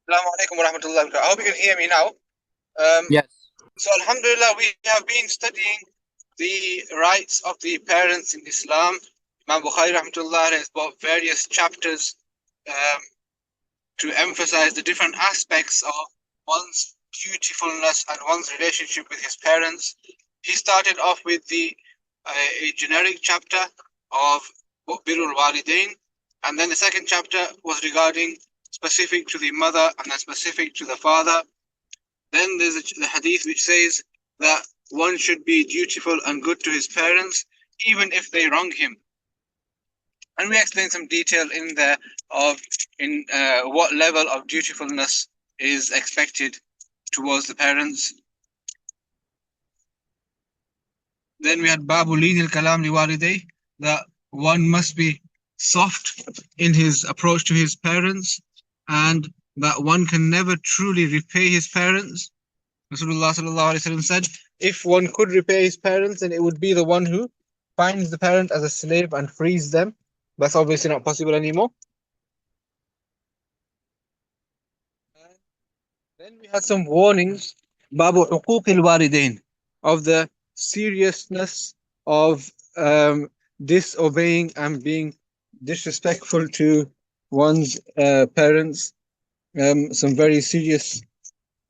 Assalamu alaikum wa rahmatullahi wa barakatuh. I hope you can hear me now. Yes. So Alhamdulillah, we have been studying the rights of the parents in Islam. Imam Bukhari rahmatullah has brought various chapters um, to emphasize the different aspects of one's dutifulness and one's relationship with his parents. He started off with a generic chapter of Birrul Walidain, and then the second chapter was regarding specific to the mother and then specific to the father. Then there's the hadith which says that one should be dutiful and good to his parents even if they wrong him. And we explained some detail in there of what level of dutifulness is expected towards the parents. Then we had Babu Lin al Kalam Liwaliday, that one must be soft in his approach to his parents and that one can never truly repay his parents. Rasulullah sallallahu alaihi wasallam said, if one could repay his parents, then it would be the one who finds the parent as a slave and frees them. That's obviously not possible anymore. Then we had some warnings, Babu Uquq al-Walidain, of the seriousness of disobeying and being disrespectful to one's parents. Some very serious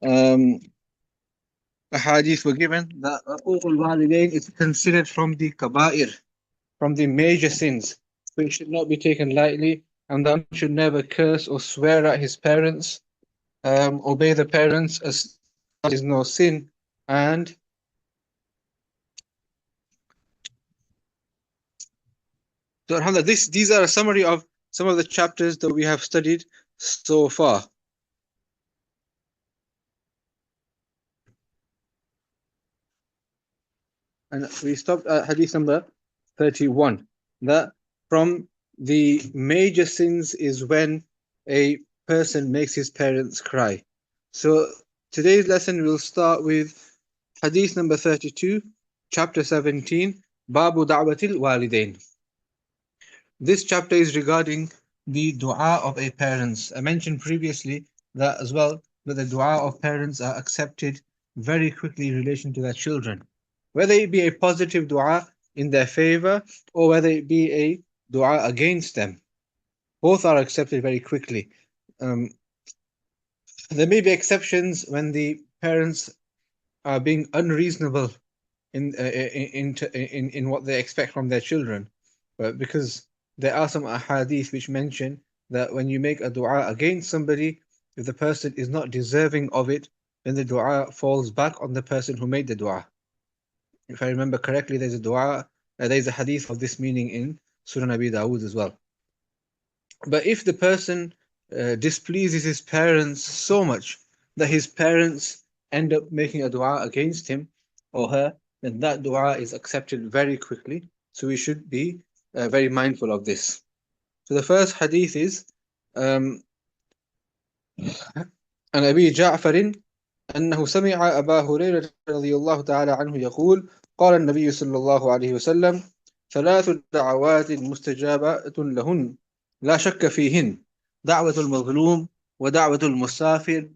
um, hadith were given that Uquq al-Walidain is considered from the kaba'ir, from the major sins, which should not be taken lightly, and that one should never curse or swear at his parents. Obey the parents as there is no sin. And so, alhamdulillah, these are a summary of some of the chapters that we have studied so far. And we stopped at hadith number 31. That from the major sins is when a person makes his parents cry. So today's lesson will start with hadith number 32, chapter 17, Babu Da'watil Walidain. This chapter is regarding the dua of a parents. I mentioned previously that as well, that the dua of parents are accepted very quickly in relation to their children. Whether it be a positive dua in their favor or whether it be a dua against them, both are accepted very quickly. Um, there may be exceptions when the parents are being unreasonable in what they expect from their children, but because there are some ahadith which mention that when you make a dua against somebody, if the person is not deserving of it, then the dua falls back on the person who made the dua. If I remember correctly, there's a dua, there's a hadith of this meaning in Surah Abi Dawood as well. But if the person displeases his parents so much that his parents end up making a dua against him or her, then that dua is accepted very quickly. So we should be very mindful of this. So the first hadith is عن أبي جعفر أنه سمع أبا هريرة رضي الله تعالى عنه يقول قال النبي صلى الله عليه وسلم ثلاث دعوات مستجابات لهن لا شك فيهن دعوة المظلوم ودعوة المسافر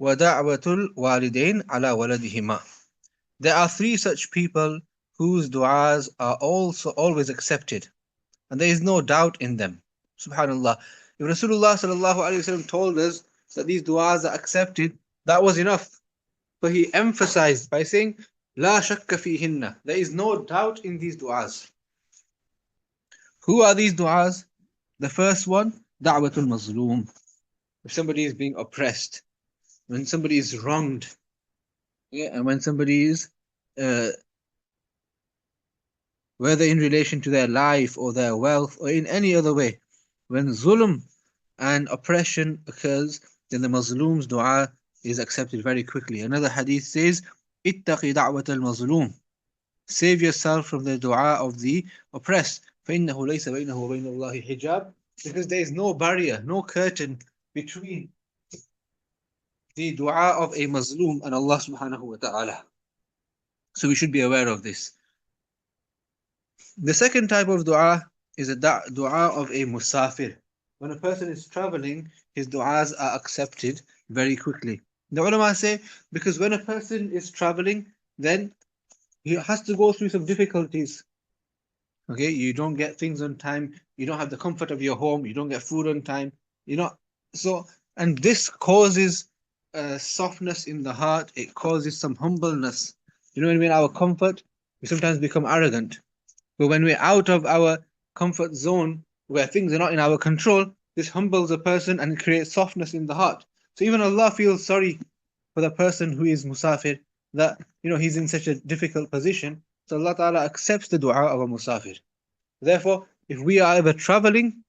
ودعوة الوالدين على ولدهما. There are three such people whose du'as are also always accepted, and there is no doubt in them. Subhanallah. If Rasulullah sallallahu alaihi wasallam told us that these du'as are accepted, that was enough. But he emphasized by saying, La shakka fihinna. There is no doubt in these du'as. Who are these du'as? The first one, da'watul mazloom. If somebody is being oppressed, when somebody is wronged, and when somebody is, whether in relation to their life or their wealth or in any other way, when zulm and oppression occurs, then the mazloom's dua is accepted very quickly. Another hadith says, ittaqi da'wat al-mazloom. Save yourself from the dua of the oppressed. فَإِنَّهُ لَيْسَ بَيْنَهُ وَبَيْنَ اللَّهِ hijab. Because there is no barrier, no curtain between the dua of a mazloom and Allah subhanahu wa ta'ala. So we should be aware of this. The second type of dua is a dua of a musafir. when a person is traveling, his du'as are accepted very quickly. The ulama say, because when a person is traveling, then he has to go through some difficulties. Okay, you don't get things on time, you don't have the comfort of your home, you don't get food on time, you know. So, and this causes softness in the heart, it causes some humbleness. You know, when we're in our comfort, we sometimes become arrogant. But when we're out of our comfort zone, where things are not in our control, this humbles a person and creates softness in the heart. So even Allah feels sorry for the person who is musafir, that he's in such a difficult position. So Allah Ta'ala accepts the dua of a musafir. Therefore, if we are ever traveling,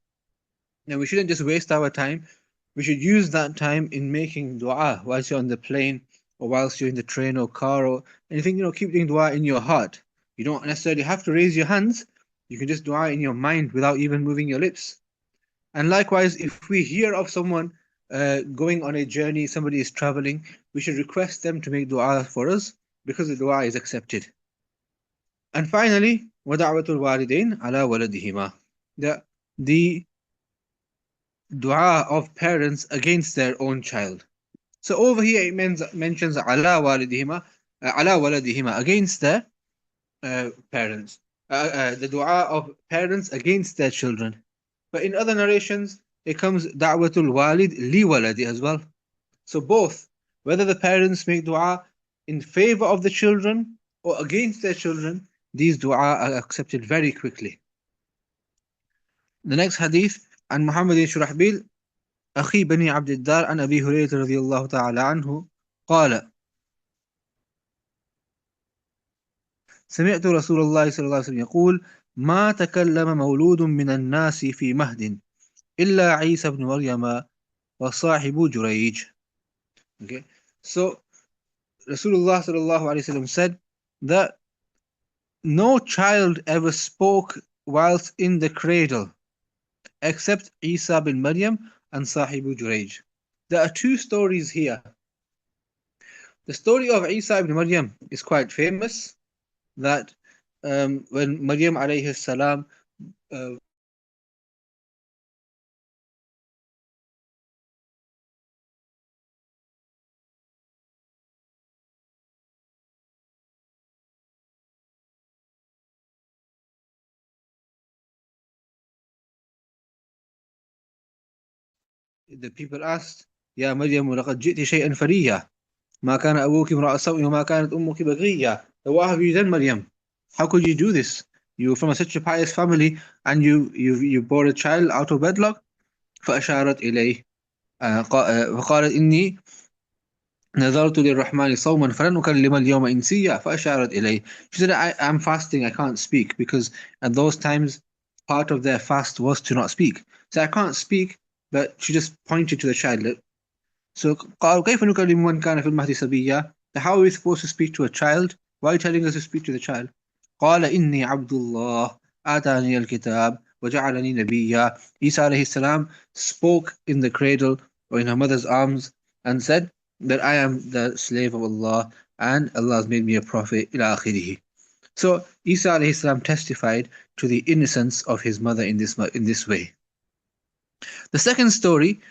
then we shouldn't just waste our time. We should use that time in making dua whilst you're on the plane, or whilst you're in the train or car or anything. Keep doing dua in your heart. You don't necessarily have to raise your hands. You can just dua in your mind without even moving your lips. And likewise, if we hear of someone going on a journey, somebody is traveling, we should request them to make dua for us, because the dua is accepted. And finally, وَدَعْوَةُ الْوَالِدَيْنِ عَلَى وَلَدِهِمَا, the dua of parents against their own child. So over here it mentions عَلَى وَالِدِهِمَا, عَلَى وَلَدِهِمَا, against their parents. The dua of parents against their children. But in other narrations, it comes da'watul walid li waladi as well. So both, whether the parents make dua in favor of the children or against their children, these dua are accepted very quickly. The next hadith, عن محمد بن شرحبيل أخي بني عبد الدار عن أبي هريرة رضي الله تعالى عنه قال: سمعت رسول الله صلى الله عليه وسلم يقول: ما تكلم مولود من الناس في مهد إلا عيسى بن مريم وصاحب جريج. Okay, so Rasulullah sallallahu alaihi wasallam said that no child ever spoke whilst in the cradle except Isa bin Maryam and Sahibu Jurayj. There are two stories here. The story of Isa ibn Maryam is quite famous, that when Maryam alayhi salam the people asked, يا مريم لقد جئت شيئا فريا ما كان أبوك امرأ سوء وما كانت أمك بغيا. What have you done, Maryam? How could you do this? You're from such a pious family and you bore a child out of wedlock. فأشارت إليه فقالت إني نذرت للرحمن صوما فلن أكلم اليوم إنسيا فأشارت إليه. She said, I'm fasting, I can't speak, because at those times part of their fast was to not speak. So I can't speak, but she just pointed to the child. So قال كيف نكلم من كان في المهد صبيا? How are we supposed to speak to a child? Why are you telling us to speak to the child? قال إني عبد الله آتاني الكتاب وجعلني نبيا. Isa alayhi salam spoke in the cradle or in her mother's arms and said that I am the slave of Allah and Allah has made me a prophet. إلى آخره. So Isa alayhi salam testified to the innocence of his mother in this way. The second story,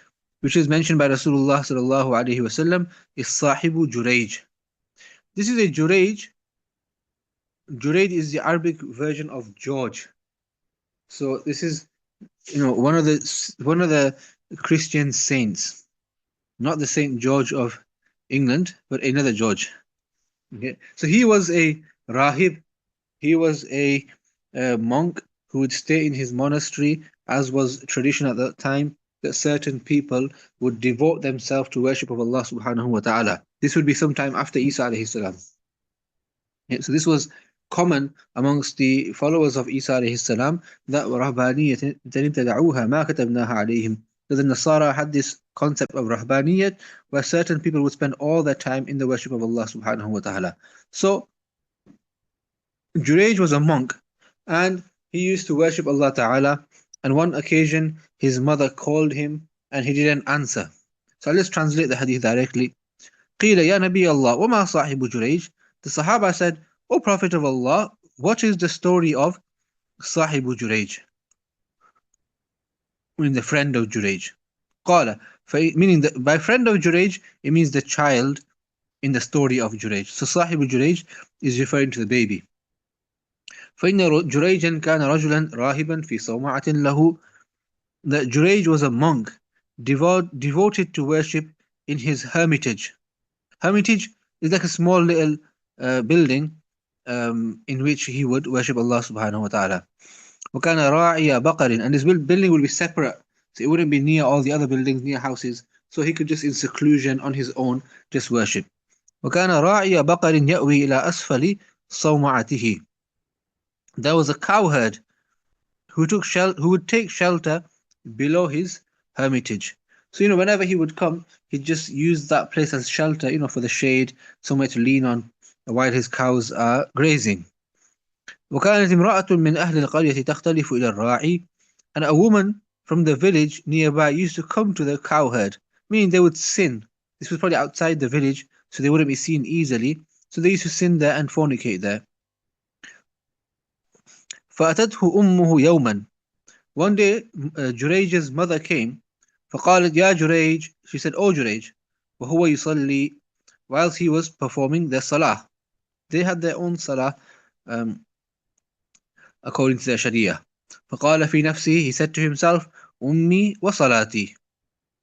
which is mentioned by Rasulullah sallallahu alaihi wasallam, is Sahibu Jurayj. This is a Jurayj. Jurayj is the Arabic version of George. So this is, one of the Christian saints, not the Saint George of England, but another George. Okay, so he was a rahib. He was a monk who would stay in his monastery, as was tradition at that time, that certain people would devote themselves to worship of Allah subhanahu wa ta'ala. This would be sometime after Isa alayhi salam. Yeah, so this was common amongst the followers of Isa alayhi salam, that وَرَهْبَانِيَّةً ابْتَدَعُوهَا مَا كَتَبْنَاهَا عَلَيْهِمْ. So the Nasara had this concept of rahbaniyat, where certain people would spend all their time in the worship of Allah subhanahu wa ta'ala. So Jurayj was a monk and he used to worship Allah Ta'ala, and one occasion his mother called him and he didn't answer. So let's translate the hadith directly. قِيلَ يَا نَبِيَ اللَّهِ وَمَا صَاحِبُ جُرَيْجٍ. The Sahaba said, O Prophet of Allah, what is the story of Sahibu Jurayj? meaning the friend of Jurayj. قال, meaning that by friend of Jurayj, it means the child in the story of Jurayj. So صاحب Jurayj is referring to the baby. فإن جريجا كان رجلا راهبا في صومعة له. That Jurayj was a monk devoted to worship in his hermitage. Hermitage is like a small little building in which he would worship Allah subhanahu wa ta'ala. وكان راعي بقر, and this building will be separate, so it wouldn't be near all the other buildings, near houses, so he could just in seclusion on his own just worship. وكان راعي بقر يأوي إلى أسفل صومعته. There was a cowherd who would take shelter below his hermitage. So whenever he would come, he'd just use that place as shelter, for the shade, somewhere to lean on while his cows are grazing. وكانت امرأة من أهل القرية تختلف إلى الراعي, and a woman from the village nearby used to come to the cowherd, meaning they would sin. This was probably outside the village, so they wouldn't be seen easily. So they used to sin there and fornicate there. فأتته أمه يوما. One day, Jurayj's mother came. فقالت يا جريج, she said, "Oh Jurayj," وهو يصلي, whilst he was performing their salah. They had their own salah according to their sharia. فقال في نفسه, he said to himself, أمي وصلاتي. I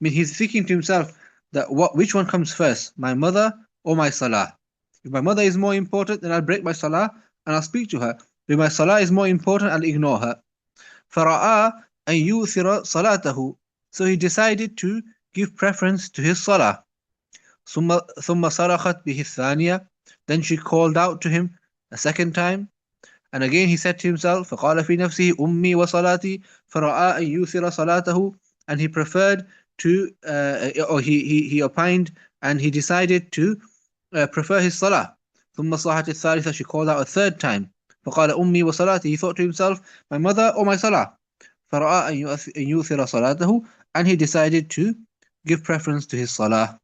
mean, he's thinking to himself that which one comes first, my mother or my salah? If my mother is more important, then I'll break my salah and I'll speak to her. If my salah is more important, I'll ignore her. فرأى أن يؤثر صلاته, so he decided to give preference to his salah. ثم صرخت به الثانية, then she called out to him a second time. And again he said to himself, فقال في نفسه أمي وصلاتي, فرأى أن يؤثر صلاته, and he preferred to, or he opined and he decided to prefer his salah. ثم صاحت الثالثة, she called out a third time. فقال أمي وصلاتي, he thought to himself, my mother or my salah. فرأى أن يؤثر صلاته, and he decided to give preference to his salah.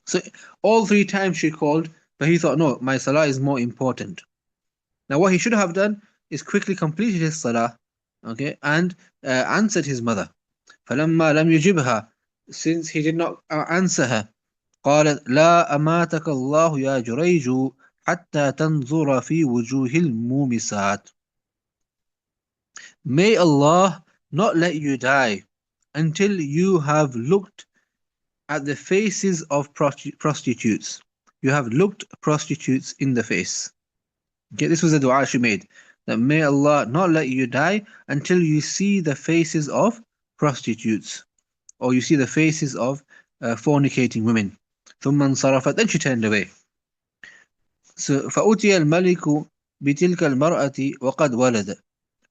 So all three times she called, but he thought, no, my salah is more important. Now what he should have done is quickly completed his salah, okay, and answered his mother. فلما لم يجبها, since he did not answer her, قالت لا أماتك الله يا جريج حتى تنظر في وجوه المومسات. May Allah not let you die until you have looked at the faces of prostitutes. You have looked prostitutes in the face. Okay, this was the dua she made, that may Allah not let you die until you see the faces of prostitutes, or you see the faces of fornicating women. ثم انصرفت, then she turned away. So فأتي الملك بتلك المرأة وقد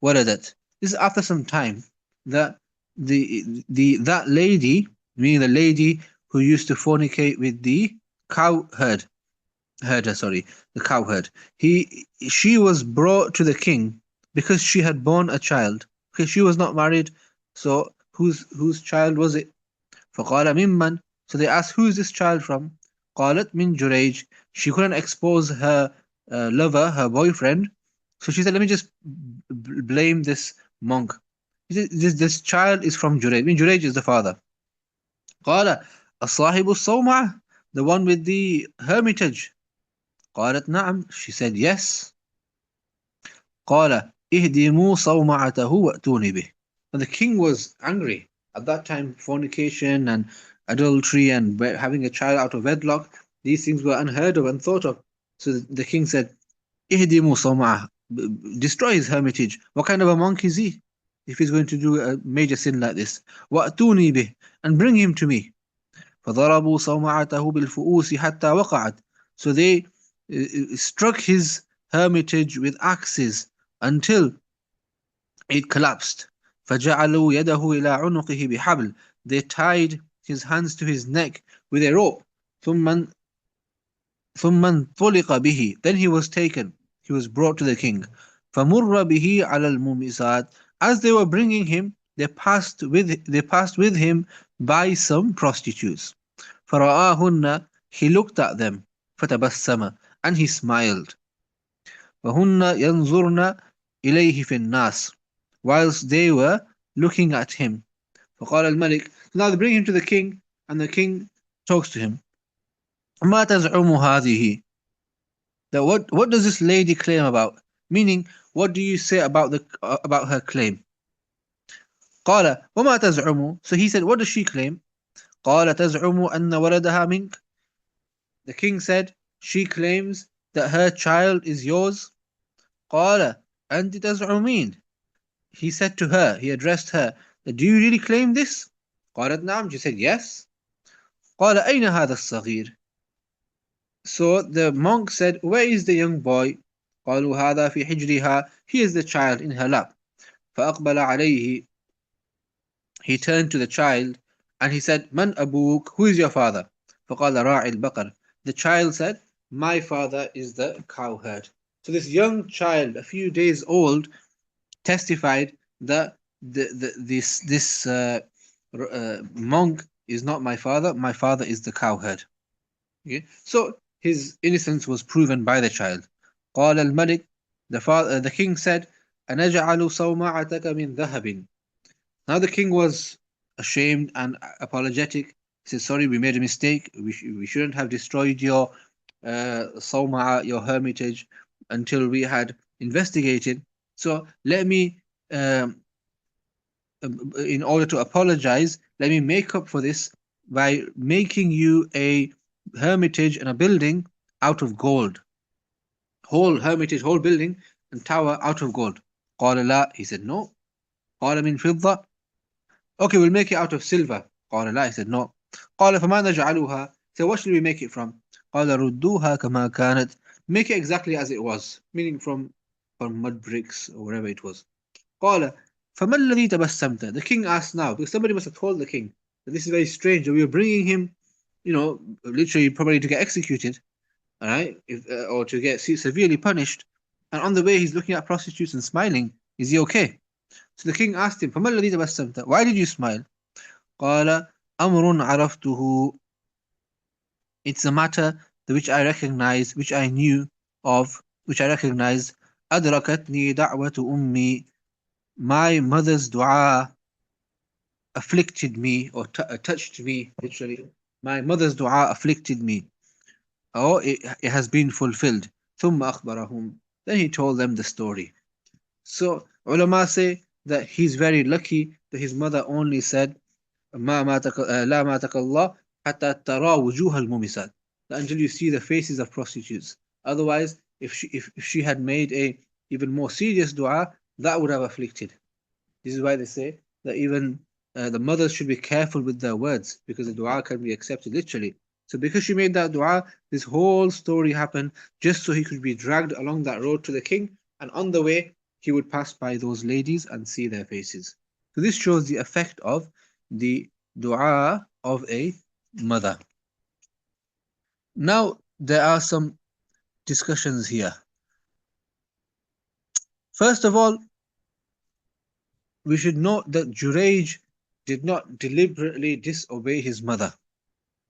ولدت. This is after some time that that lady, meaning the lady who used to fornicate with the cowherd, the cowherd. She was brought to the king because she had born a child. Okay, she was not married, so whose child was it? فقال ممن, so they asked, who is this child from? قالت من جريج. She couldn't expose her lover, her boyfriend, so she said, let me just blame this monk. This child is from Jurayj. I mean, Jurayj is the father. قال الصاحب الصومعة, the one with the hermitage. قالت نعم, she said yes. قال اهدموا صومعته وأتوني به. And the king was angry. At that time, fornication and adultery and having a child out of wedlock, these things were unheard of, unthought of. So the king said, اهدموا صومعه, destroy his hermitage. What kind of a monk is he if he's going to do a major sin like this? وأتوني به, and bring him to me. فضربوا صومعته بالفؤوس حتى وقعت. So they struck his hermitage with axes until it collapsed. فجعلوا يده إلى عنقه بحبل. They tied his hands to his neck with a rope. ثم انطلق به. Then he was taken. He was brought to the king. فمر به على المومسات. As they were bringing him, they passed with him by some prostitutes. فرآهن, he looked at them. فتبسم, and he smiled. وهن ينظرن إليه في الناس, whilst they were looking at him فقال الملك. So now they bring him to the king, and the king talks to him. ما تزعم هذه? That what does this lady claim about? Meaning, what do you say about about her claim? قال وما تزعم? So he said, what does she claim? قال تزعم أن ولدها منك. The king said, she claims that her child is yours. قال أنت تزعمين. He said to her, he addressed her, do you really claim this? قالت نعم. She said, yes. قال أين هذا الصغير? So the monk said, where is the young boy? قالوا هذا في حجرها. He is the child in her lap. فأقبل عليه. He turned to the child and he said, من أبوك? Who is your father? فقال راعي البقر. The child said, my father is the cowherd. So this young child, a few days old, testified that this monk is not my father. My father is the cowherd. Okay? So his innocence was proven by the child. قال الملك. The king said, أنجعل صومعتك من ذهب. Now the king was ashamed and apologetic. He said, sorry, we made a mistake. We shouldn't have destroyed your Sawma'a, your hermitage, until we had investigated. So let me, in order to apologize, let me make up for this by making you a hermitage and a building out of gold. Whole hermitage, whole building and tower out of gold. قال لا. He said, no. قال من فضة. Okay, we'll make it out of silver. قال لا. He said, no. قال فما نجعلها. So what should we make it from? قال ردوها كما كانت. Make it exactly as it was, meaning from mud bricks or whatever it was. قال فما الذي تبسمت? The king asked now, because somebody must have told the king that this is very strange, that we are bringing him, literally probably to get executed, all right, or to get severely punished, and on the way he's looking at prostitutes and smiling. Is he okay? So the king asked him, فما الذي تبسمت? Why did you smile? قال أمر عرفته. It's a matter which I recognize, which I knew of, which I recognized. أدركتني دعوة أمي. My mother's dua afflicted me, or touched me, literally. My mother's dua afflicted me. Oh, it has been fulfilled. ثم أخبرهم. Then he told them the story. So ulama say that he's very lucky that his mother only said ما ماتك لا ماتك الله حتى ترى وجوه الممسات, until you see the faces of prostitutes. Otherwise, if she had made a even more serious dua, that would have afflicted. This is why they say that even the mothers should be careful with their words, because the dua can be accepted literally. So because she made that dua, this whole story happened just so he could be dragged along that road to the king, and on the way he would pass by those ladies and see their faces. So this shows the effect of the dua of a mother. Now there are some discussions here. First of all, we should note that Jurayj did not deliberately disobey his mother.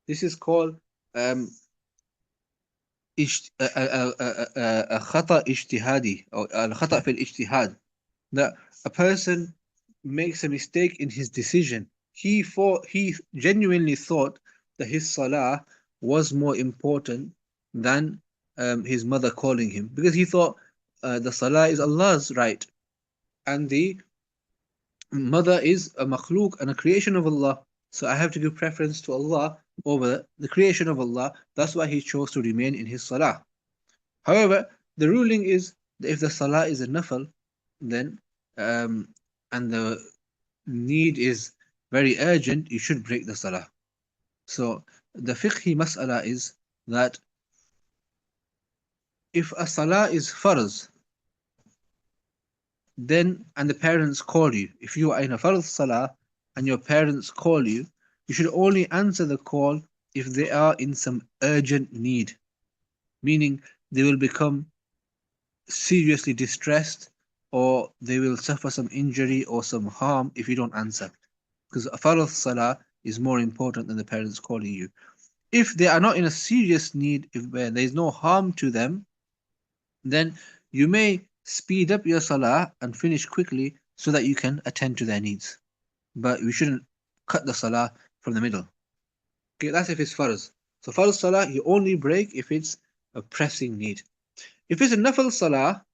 This is called a khata ijtihadi, or al khata fil ijtihad, that a person makes a mistake in his decision. He genuinely thought that his salah was more important than his mother calling him, because he thought the salah is Allah's right, and the mother is a makhluk and a creation of Allah. So I have to give preference to Allah over the creation of Allah. That's why he chose to remain in his salah. However, the ruling is that if the salah is a nafal, then and the need is very urgent, you should break the salah. So the fiqhi mas'ala is that if a salah is farz, then and the parents call you, if you are in a farz salah and your parents call you, you should only answer the call if they are in some urgent need, meaning they will become seriously distressed or they will suffer some injury or some harm if you don't answer, because a farz salah is more important than the parents calling you. If they are not in a serious need, if there is no harm to them, then you may speed up your salah and finish quickly so that you can attend to their needs. But we shouldn't cut the salah from the middle. Okay, that's if it's farz. So farz salah you only break if it's a pressing need. If it's a nafil salah,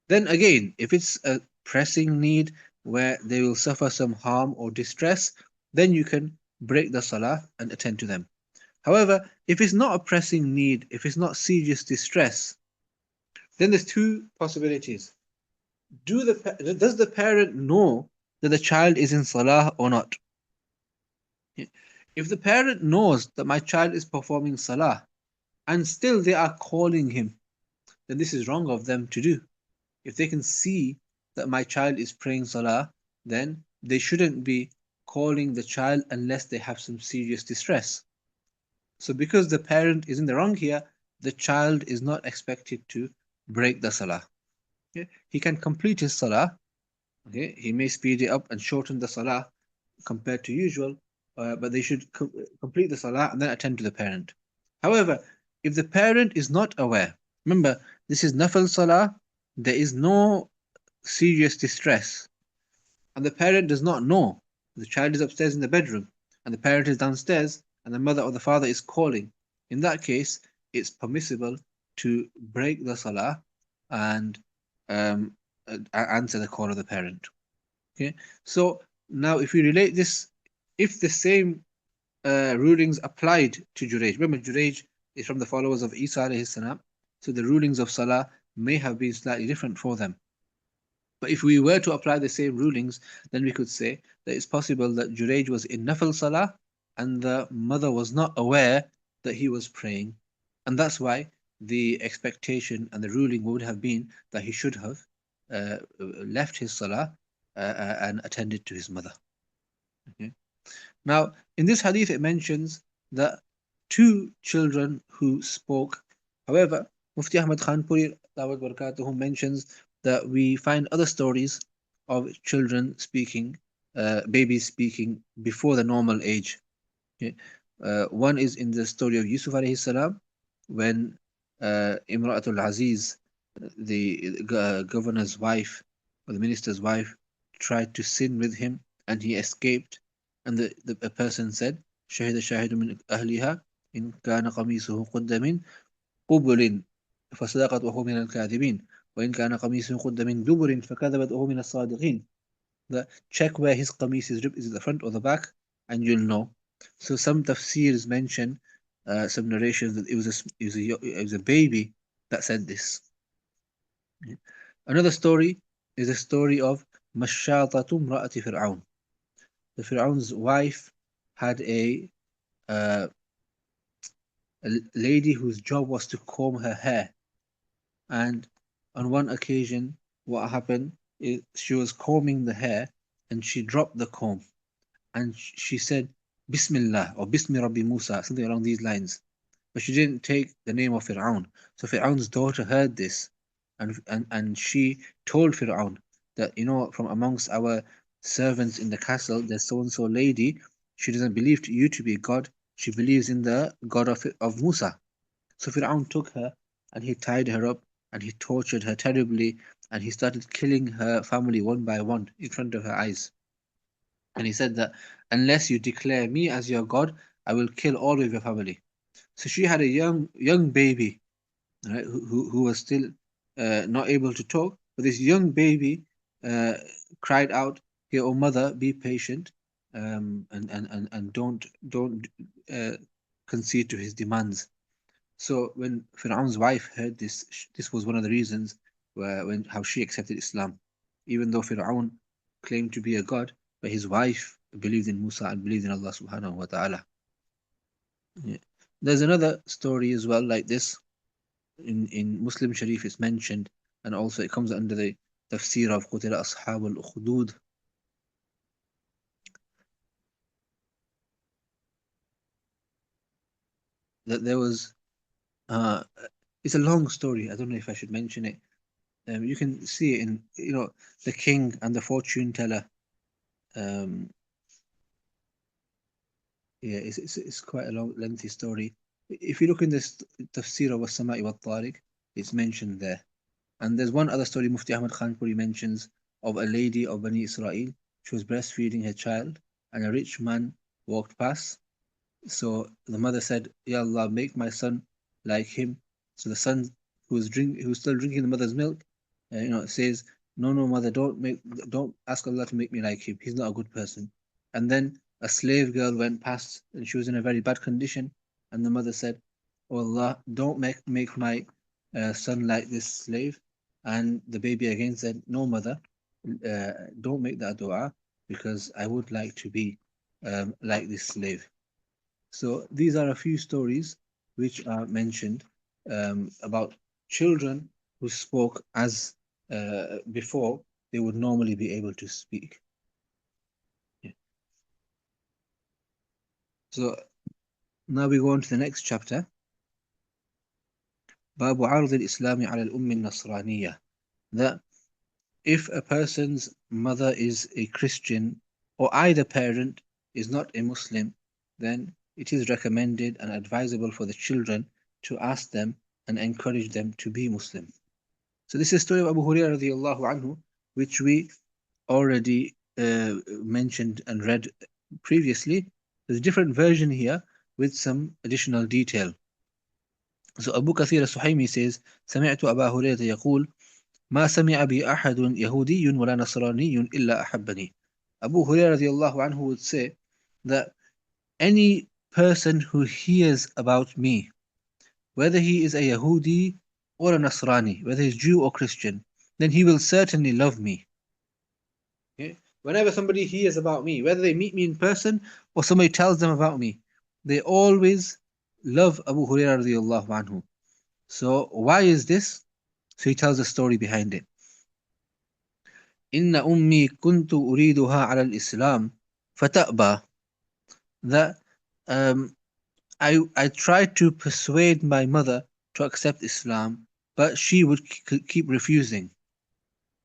then again, if it's a pressing need where they will suffer some harm or distress, then you can break the salah and attend to them. However, if it's not a pressing need, if it's not serious distress, then there's two possibilities. Does the parent know that the child is in salah or not? If the parent knows that my child is performing salah and still they are calling him, then this is wrong of them to do. If they can see that my child is praying salah, then they shouldn't be calling the child unless they have some serious distress. So because the parent is in the wrong here, the child is not expected to break the salah. Okay? He can complete his salah. Okay? He may speed it up and shorten the salah compared to usual, but they should complete the salah and then attend to the parent. However, if the parent is not aware, remember this is nafil salah, there is no serious distress, and the parent does not know. The child is upstairs in the bedroom, and the parent is downstairs, and the mother or the father is calling. In that case, it's permissible to break the salah and um, answer the call of the parent. Okay, so now if we relate this, if the same rulings applied to Jurayj, remember Jurayj is from the followers of Isa alayhi salam, so the rulings of salah may have been slightly different for them. But if we were to apply the same rulings, then we could say that it's possible that Jurayj was in Nafil Salah and the mother was not aware that he was praying. And that's why the expectation and the ruling would have been that he should have left his Salah and attended to his mother. Okay. Now, in this hadith, it mentions that two children who spoke. However, Mufti Ahmad Khanpuri who mentions that we find other stories of children speaking, babies speaking before the normal age. Okay? One is in the story of Yusuf alayhi salam, when Imra'atul Aziz, the governor's wife or the minister's wife, tried to sin with him and he escaped. And the person said, شهد شاهد من أهلها إن كان قميصه قد من قبل فصدقت وهو من الكاذبين وإن كان قميصه قد من دبر فكذبت وهو من الصادقين. Check where his qamis is ripped, is it the front or the back, and you'll know. So some tafsirs mention some narrations that it was a baby that said this. Another story is a story of Mashatatu Mra'ati Fir'aun. The Fir'aun's wife had uh, a lady whose job was to comb her hair. And on one occasion, what happened is she was combing the hair and she dropped the comb. And she said, Bismillah or Bismi Rabbi Musa, something along these lines. But she didn't take the name of Fir'aun. So Fir'aun's daughter heard this and she told Fir'aun that, you know, from amongst our servants in the castle, there's so and so lady. She doesn't believe you to be God. She believes in the God of Musa. So Fir'aun took her and he tied her up and he tortured her terribly and he started killing her family one by one in front of her eyes. And he said that unless you declare me as your God, I will kill all of your family. So she had a young baby, right, who was still not able to talk, but this young baby uh, cried out, "Here, oh mother, be patient, and don't uh, concede to his demands." So when Fir'aun's wife heard this, this was one of the reasons when how she accepted Islam, even though Fir'aun claimed to be a god, but his wife believed in Musa and believed in Allah subhanahu wa ta'ala. Yeah. There's another story as well like this in Muslim Sharif. It's mentioned, and also it comes under the tafsir of Qutila Ashab al-Ukhdud. That there was uh, it's a long story. I don't know if I should mention it. You can see it in, you know, the king and the fortune teller. Um, yeah, it's quite a long, lengthy story. If you look in this tafsir of As-Sama'i wa Tariq, it's mentioned there. And there's one other story Mufti Ahmad Khanpuri mentions of a lady of Bani Israel she was breastfeeding her child, and a rich man walked past. So the mother said, Ya Allah, make my son like him. So the son who was still drinking the mother's milk, says, No, no, mother, don't ask Allah to make me like him. He's not a good person. And then a slave girl went past, and she was in a very bad condition. And the mother said, Oh Allah, don't make my son like this slave. And the baby again said, No, mother, don't make that dua, because I would like to be like this slave. So these are a few stories which are mentioned about children who spoke as before they would normally be able to speak. Yeah. So now we go on to the next chapter. باب عرض الإسلام على الأم النصرانية. That if a person's mother is a Christian or either parent is not a Muslim, then it is recommended and advisable for the children to ask them and encourage them to be Muslim. So this is the story of Abu Hurairah radiallahu anhu, which we already mentioned and read previously. There's a different version here with some additional detail. So Abu Kathir al-Suhaimi says, سمعت أبا هريرة يقول ما سمع بي أحد يهودي ولا نصراني إلا أحبني. Abu Hurairah radiallahu anhu would say that any person who hears about me, whether he is a Yahudi or a Nasrani, whether he's Jew or Christian, then he will certainly love me. Okay? Whenever somebody hears about me, whether they meet me in person or somebody tells them about me, they always love Abu Hurairah radiallahu anhu. So why is this? So he tells a story behind it. إن أمي كنت أريدها على الإسلام فتأبى. That I tried to persuade my mother to accept Islam, but she would keep refusing.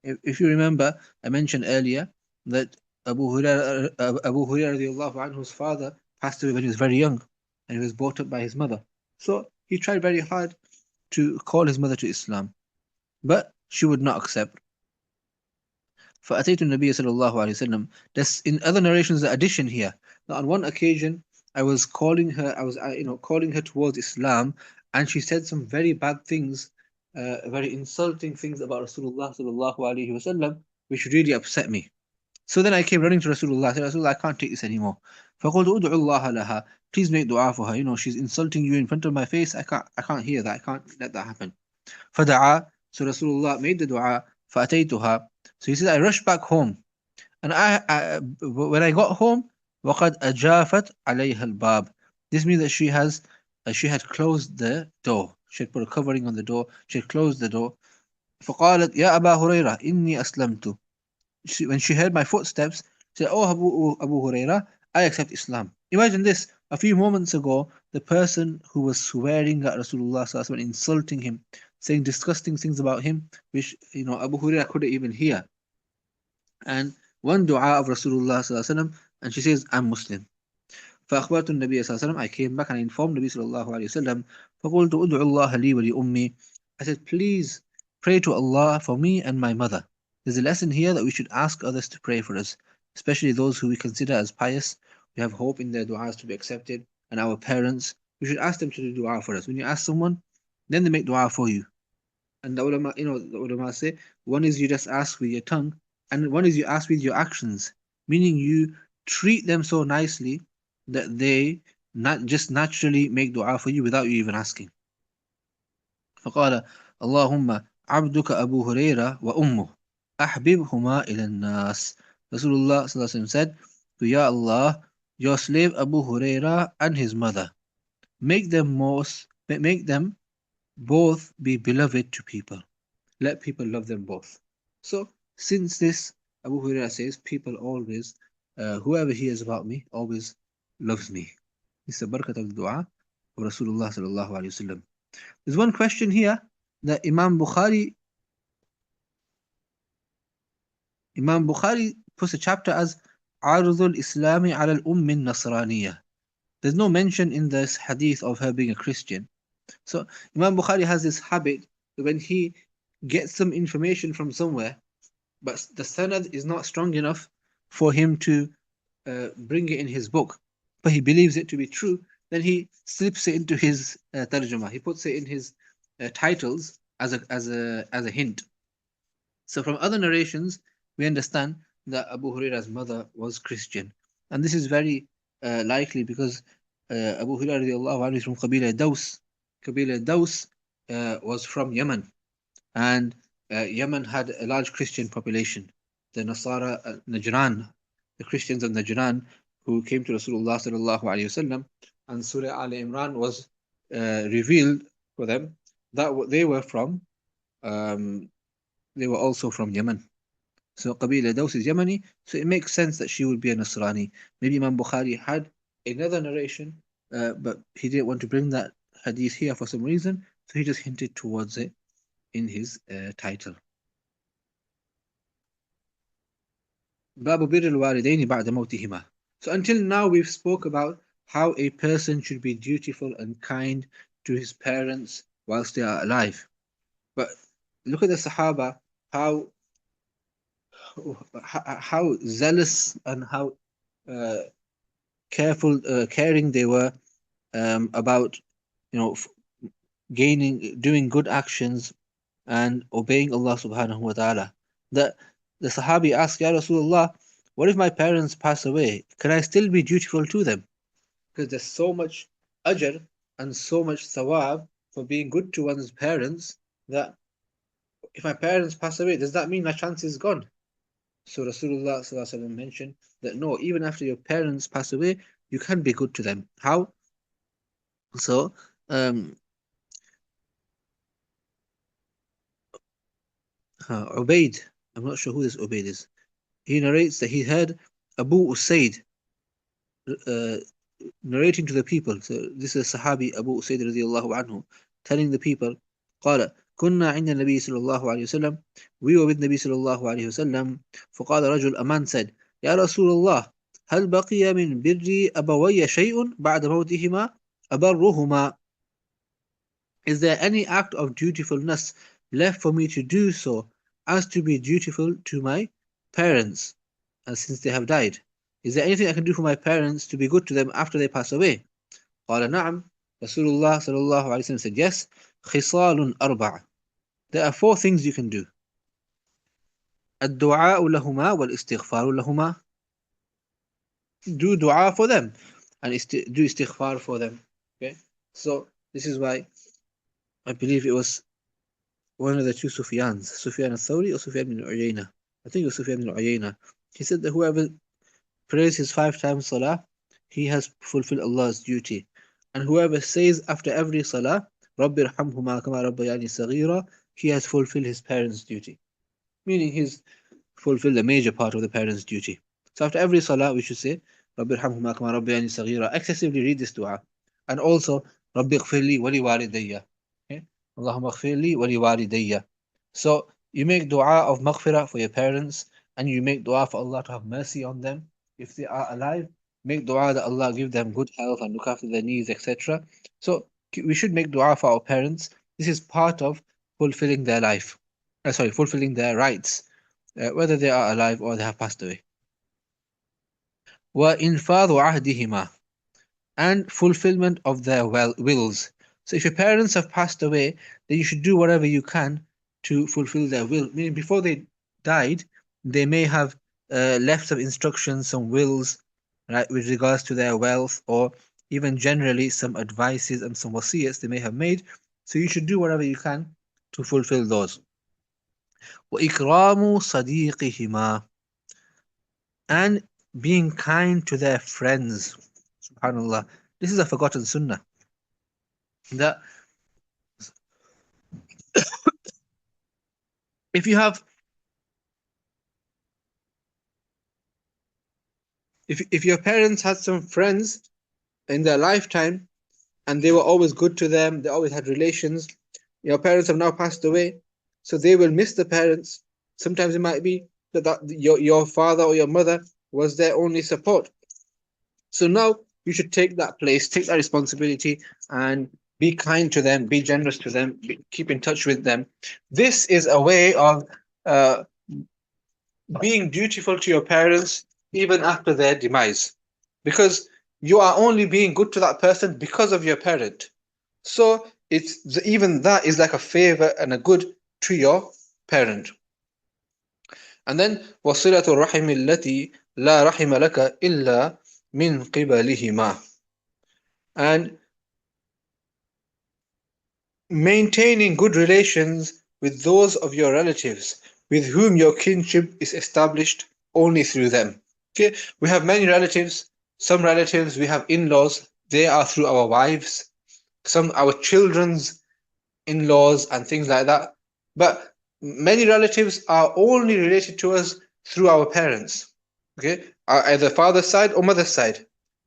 If you remember, I mentioned earlier that Abu Hurairah radiallahu anhu's father passed away when he was very young, and he was brought up by his mother. So he tried very hard to call his mother to Islam, but she would not accept. فأتيت النبي صلى الله عليه وسلم. There's in other narrations the addition here. Now, on one occasion, I was calling her towards Islam, and she said some very bad things, very insulting things about Rasulullah sallallahu alaihi wasallam, which really upset me. So then I came running to Rasulullah. I said, Rasulullah, I can't take this anymore. فقلت ادعو الله لها. Please make dua for her. She's insulting you in front of my face. I can't hear that. I can't let that happen. فدعا. So Rasulullah made the dua. فأتيتها. So he said, I rushed back home. And when I got home, وقد أجافت عليها الباب. This means that she had closed the door. She had put a covering on the door. She had closed the door. فقالت يا أبا هريرة إني أسلمت. When she heard my footsteps, she said, Oh, Abu Hurairah, I accept Islam. Imagine this. A few moments ago, the person who was swearing at Rasulullah sallallahu alaihi wasallam, insulting him, saying disgusting things about him, which Abu Hurairah couldn't even hear. And one dua of Rasulullah sallallahu alaihi wasallam, and she says, I'm Muslim. فأخبرت النبي صلى الله عليه وسلم. I came back and I informed Nabi sallallahu alaihi wasallam. فقلت ادعو الله لي ولأمي. I said, please pray to Allah for me and my mother. There's a lesson here that we should ask others to pray for us, especially those who we consider as pious. We have hope in their du'as to be accepted, and our parents. We should ask them to do du'a for us. When you ask someone, then they make du'a for you. And the ulama say, one is you just ask with your tongue, and one is you ask with your actions, meaning you treat them so nicely that they not just naturally make dua for you without you even asking. فقال اللهم عبدك أبو هريرة وأمه أحببهما إلى الناس. Rasulullah ﷺ said, Ya Allah, your slave Abu Hurairah and his mother, make them both be beloved to people. Let people love them both. So, since this, Abu Hurairah says, people always, whoever hears about me, always loves me. This is the barakat of the dua of Rasulullah sallallahu alaihi wasallam. There's one question here that Imam Bukhari puts a chapter as Arudul Islami ala al-Ummin Nasraniyah. There's no mention in this hadith of her being a Christian. So Imam Bukhari has this habit that when he gets some information from somewhere, but the sanad is not strong enough for him to bring it in his book, but he believes it to be true, then he slips it into his tarjuma. He puts it in his titles as a hint. So from other narrations, we understand that Abu Huraira's mother was Christian, and this is very likely because Abu Hurairah radiallahu anhu is from Qabila Daws. Qabila Daws was from Yemen, and Yemen had a large Christian population. The Nasara Najran, the Christians of Najran, who came to Rasulullah sallallahu alaihi wasallam, and Surah Al Imran was revealed for them that they were from. Um, they were also from Yemen. So Qabila Daws is Yemeni, so it makes sense that she would be a Nasrani. Maybe Imam Bukhari had another narration, but he didn't want to bring that hadith here for some reason, so he just hinted towards it in his title. Babu birrul walidaini ba'da mawtihima. So until now we've spoke about how a person should be dutiful and kind to his parents whilst they are alive. But look at the Sahaba, how zealous and how careful, caring they were about, doing good actions and obeying Allah subhanahu wa ta'ala. That the Sahabi asked, Ya Rasulullah, what if my parents pass away? Can I still be dutiful to them? Because there's so much ajr and so much thawab for being good to one's parents that if my parents pass away, does that mean my chance is gone? So Rasulullah sallallahu alaihi wasallam mentioned that no, even after your parents pass away, you can be good to them. How? So, Ubaid, I'm not sure who this Ubaid is. He narrates that he heard Abu Usaid uh, narrating to the people. So this is Sahabi Abu Usaid radiallahu anhu telling the people, قال كنا عند النبي صلى الله عليه وسلم. We were with Nabi صلى الله عليه وسلم. فقال رجل, a man said, يا رسول الله هل بقي من بر أبوي شيء بعد موتهما أبرهما? Is there any act of dutifulness left for me to do so as to be dutiful to my parents, and since they have died? Is there anything I can do for my parents to be good to them after they pass away? قال نعم. Rasulullah sallallahu alaihi wasallam said, yes. خصال أربعة. There are 4 things you can do. الدعاء لهما والاستغفار لهما. Do dua for them and do istighfar for them. Okay, so this is why I believe it was one of the 2 Sufyans, Sufyan al-Thawri or Sufyan ibn Uyayna. I think it was Sufyan ibn Uyayna. He said that whoever prays his 5 times salah, he has fulfilled Allah's duty. And whoever says after every salah, رَبِّ ارْحَمْهُمَا كَمَا رَبَّيَانِي صَغِيرًا, he has fulfilled his parents' duty. Meaning he's fulfilled a major part of the parents' duty. So after every salah, we should say, رَبِّ ارْحَمْهُمَا كَمَا رَبَّيَانِي صَغِيرًا. Excessively read this dua. And also, رَبِّ اغْفِرْ لِي وَلِوَالِدَيَّ. Okay? Allahumma اغْفِرْ لِي وَلِوَالِدَيَّ. So you make dua of maghfirah for your parents, and you make dua for Allah to have mercy on them. If they are alive, make dua that Allah give them good health and look after their needs, etc. So we should make dua for our parents. This is part of fulfilling their life. Fulfilling their rights, whether they are alive or they have passed away. وَإِنْفَاذُ عَهْدِهِمَا, and fulfillment of their wills. So if your parents have passed away, then you should do whatever you can to fulfill their will. Meaning before they died, they may have left some instructions, some wills, right, with regards to their wealth, or even generally some advices and some wasiyas they may have made. So you should do whatever you can to fulfill those. وَإِكْرَامُ صَدِيقِهِمَا, and being kind to their friends. Subhanallah. This is a forgotten sunnah. That if you have, if your parents had some friends in their lifetime and they were always good to them, they always had relations, your parents have now passed away, so they will miss the parents. Sometimes it might be that your father or your mother was their only support. So now you should take that place, take that responsibility, and be kind to them, be generous to them, keep in touch with them. This is a way of being dutiful to your parents even after their demise. Because you are only being good to that person because of your parent. So even that is like a favor and a good to your parent. And then وصلة الرحم التي لا رحم لك إلا من قبلهما. And maintaining good relations with those of your relatives with whom your kinship is established only through them. Okay, we have many relatives. Some relatives we have in-laws, they are through our wives. Some our children's in-laws and things like that. But many relatives are only related to us through our parents. Okay, either father's side or mother's side.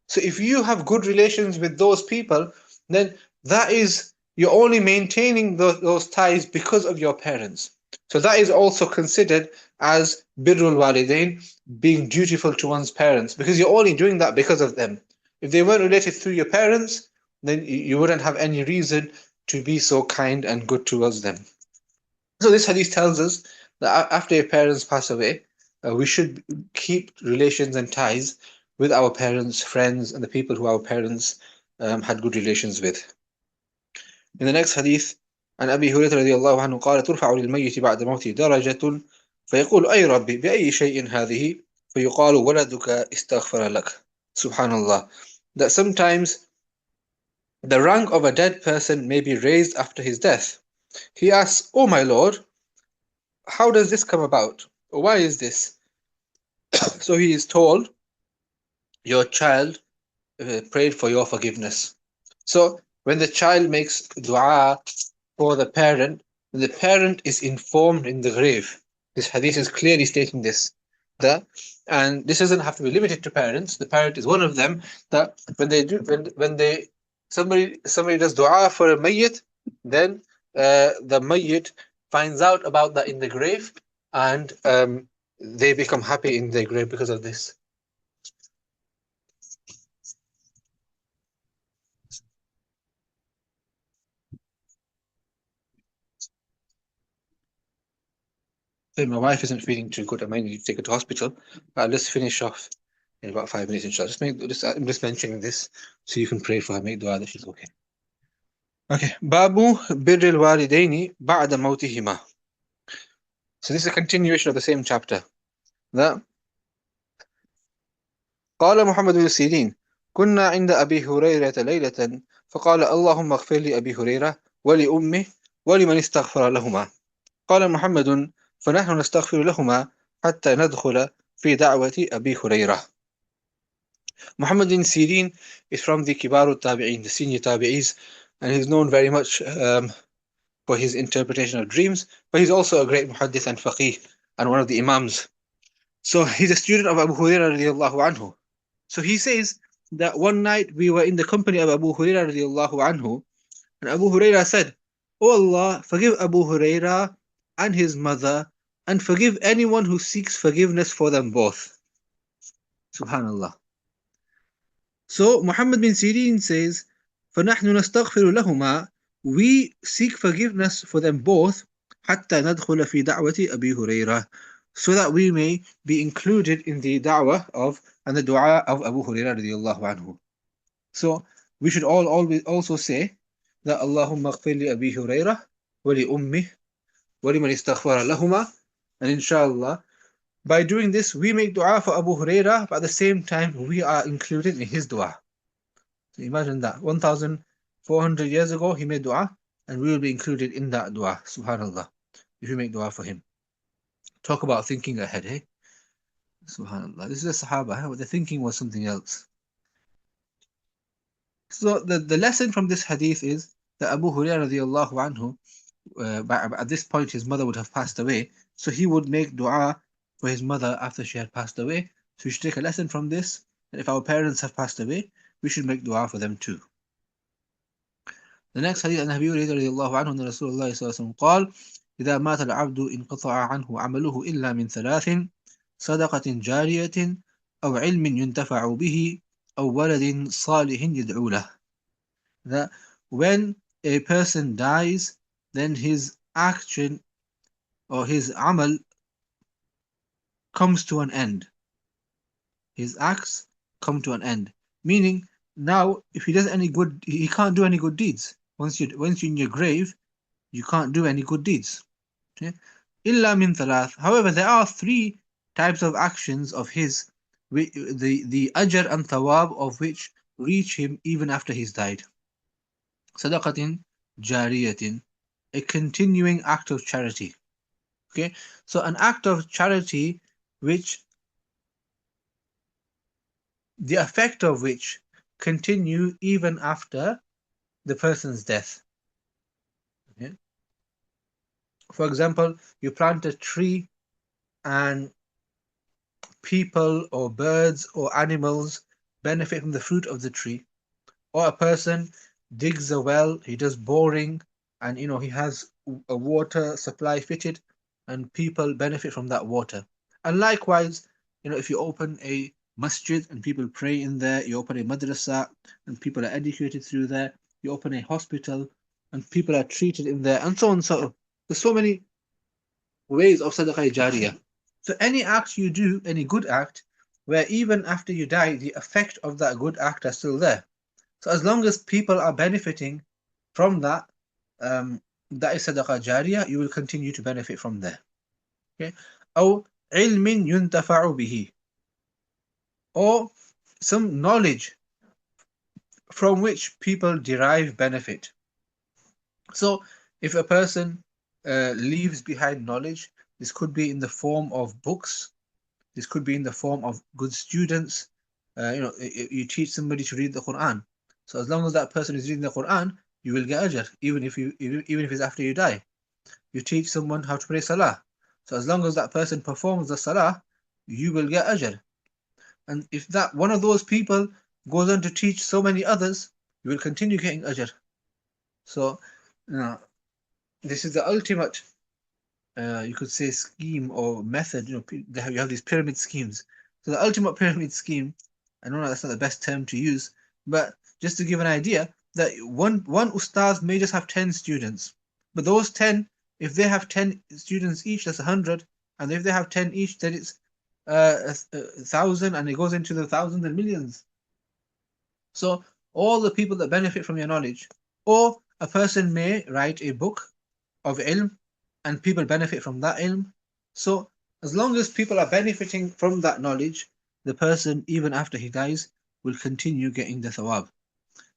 So if you have good relations with those people, then that is you're only maintaining those ties because of your parents. So that is also considered as birrul walidain, being dutiful to one's parents, because you're only doing that because of them. If they weren't related through your parents, then you wouldn't have any reason to be so kind and good towards them. So this hadith tells us that after your parents pass away, we should keep relations and ties with our parents, friends, and the people who our parents had good relations with. In the next hadith, عن أبي هريرة رضي الله عنه قال ترفع للميت بعد موته درجة فيقول أي ربي بأي شيء هذه فيقال ولدك استغفر لك. Subhanallah. That sometimes the rank of a dead person may be raised after his death. He asks, "Oh my Lord, how does this come about? Why is this?" So he is told, "Your child prayed for your forgiveness." So when the child makes dua for the parent is informed in the grave. This hadith is clearly stating this. That, and this doesn't have to be limited to parents. The parent is one of them. That when they somebody does dua for a mayyit, then the mayyit finds out about that in the grave, and they become happy in their grave because of this. So my wife isn't feeling too good. I might need to take her to hospital. Let's finish off in about 5 minutes, inshallah. I'm just mentioning this so you can pray for her, make dua that she's okay. Okay. Babu birril walidaini ba'da mawtihima. So this is a continuation of the same chapter. That قال محمد بن سيرين كنا عند أبي هريرة ليلة فقال اللهم اغفر لأبي هريرة ولأمه ولمن استغفر لهما. قال محمد فنحن نستغفر لهما حتى ندخل في دعوة أبي هريرة. Muhammad bin Sirin is from the Kibar al-Tabi'in, the senior Tabi'is, and he's known very much for his interpretation of dreams, but he's also a great muhaddith and faqih, and one of the Imams. So he's a student of Abu Hurairah radiallahu anhu. So he says that one night we were in the company of Abu Hurairah radiallahu anhu, and Abu Hurairah said, "O Allah, forgive Abu Hurairah and his mother, and forgive anyone who seeks forgiveness for them both." Subhanallah. So Muhammad bin Sirin says, فَنَحْنُ نَسْتَغْفِرُ لَهُمَا, we seek forgiveness for them both, حَتَّى نَدْخُلَ فِي دَعْوَةِ أَبِي هُرَيْرَةَ, so that we may be included in the da'wah of and the dua of Abu Hurairah radiallahu anhu. So we should all always also say that Allahumma اغفر لأبي هريرة ولأمه ولمن استغفر لهما, and inshallah by doing this we make dua for Abu Hurairah, but at the same time we are included in his dua. So imagine that 1400 years ago he made dua, and we will be included in that dua. Subhanallah, if you make dua for him. Talk about thinking ahead, eh? Subhanallah. This is the Sahaba, but the thinking was something else. So the lesson from this hadith is that Abu Hurairah radiallahu anhu, at this point his mother would have passed away, so he would make dua for his mother after she had passed away. So we should take a lesson from this, that if our parents have passed away, we should make dua for them too. The next hadith عن أبي هريرة رضي الله عنه أن رسول الله صلى الله عليه وسلم قال إذا مات العبد انقطع عنه عمله إلا من ثلاث صدقة جارية أو علم ينتفع به أو ولد صالح يدعو له. That when a person dies, then his action or his amal comes to an end. his acts come to an end. Meaning, now if he does any good, he can't do any good deeds. Once you're in your grave, you can't do any good deeds. Okay? Illa min thalath. However, there are three types of actions of his, the ajr and thawab of which reach him even after he's died. Sadaqatin jariyatin, a continuing act of charity. Okay, so an act of charity which the effect of which continue even after the person's death. Okay? For example, you plant a tree and people or birds or animals benefit from the fruit of the tree, or a person digs a well, he does boring, and he has a water supply fitted, and people benefit from that water. And likewise, if you open a masjid and people pray in there, you open a madrasa and people are educated through there, you open a hospital and people are treated in there, and so on. So there's so many ways of sadaqah jariyah. So any act you do, any good act, where even after you die, the effect of that good act are still there. So as long as people are benefiting from that, that is sadaqah jariyah, you will continue to benefit from there. Okay? أو علم ينتفع به, or some knowledge from which people derive benefit. So if a person leaves behind knowledge, this could be in the form of books, this could be in the form of good students. You teach somebody to read the Quran. So as long as that person is reading the Quran, you will get ajr, even if it's after you die. You teach someone how to pray salah. So as long as that person performs the salah, you will get ajr. And if that one of those people goes on to teach so many others, you will continue getting ajr. So this is the ultimate, you could say, scheme or method. You have these pyramid schemes. So the ultimate pyramid scheme, I know that's not the best term to use, but just to give an idea, that one ustaz may just have 10 students, but those 10, if they have 10 students each, that's 100, and if they have 10 each, then it's 1,000, and it goes into the thousands and millions. So all the people that benefit from your knowledge, or a person may write a book of ilm and people benefit from that ilm. So as long as people are benefiting from that knowledge, the person, even after he dies, will continue getting the thawab.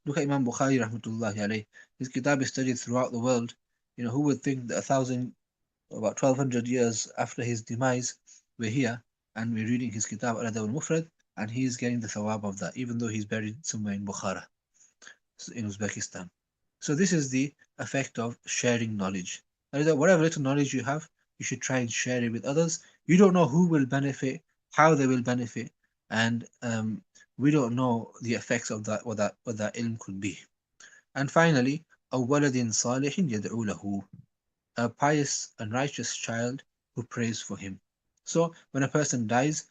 Look at Imam Bukhari rahmatullahi alayh. His kitab is studied throughout the world. Who would think that about 1200 years after his demise, we're here and we're reading his kitab Al-Adab al-Mufrad, and he's getting the thawab of that, even though he's buried somewhere in Bukhara, in Uzbekistan. So this is the effect of sharing knowledge. That is that whatever little knowledge you have, you should try and share it with others. You don't know who will benefit, how they will benefit, and we don't know the effects of that, what that ilm could be. And finally, أو ولد صالح يدعو له, a pious and righteous child who prays for him. So when a person dies,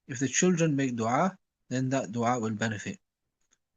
if the children make dua, then that dua will benefit.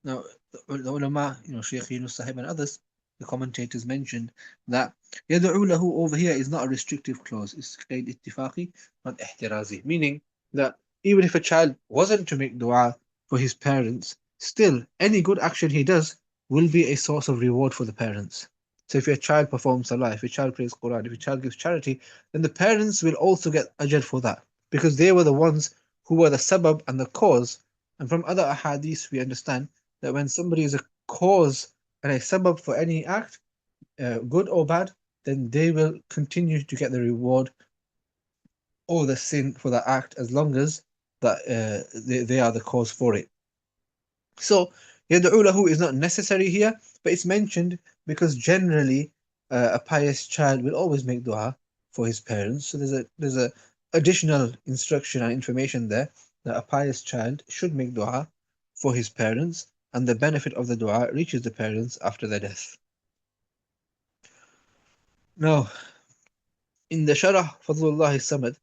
Now, the ulama, Shaykh Yunus Sahib and others, the commentators mentioned that يدعو له over here is not a restrictive clause. It's قيد اتفاقي, not احترازي. Meaning that even if a child wasn't to make dua for his parents, still any good action he does will be a source of reward for the parents. So if your child performs salah, if your child prays Quran, if your child gives charity, then the parents will also get ajr for that, because they were the ones who were the sabab and the cause. And from other ahadith we understand that when somebody is a cause and a sabab for any act, good or bad, then they will continue to get the reward or the sin for that act, as long as that they are the cause for it. So yad'u lahu is not necessary here, but it's mentioned because generally a pious child will always make dua for his parents. So there's a additional instruction and information there that a pious child should make dua for his parents, and the benefit of the dua reaches the parents after their death. Now, in the Sharah Fadlullah Samad,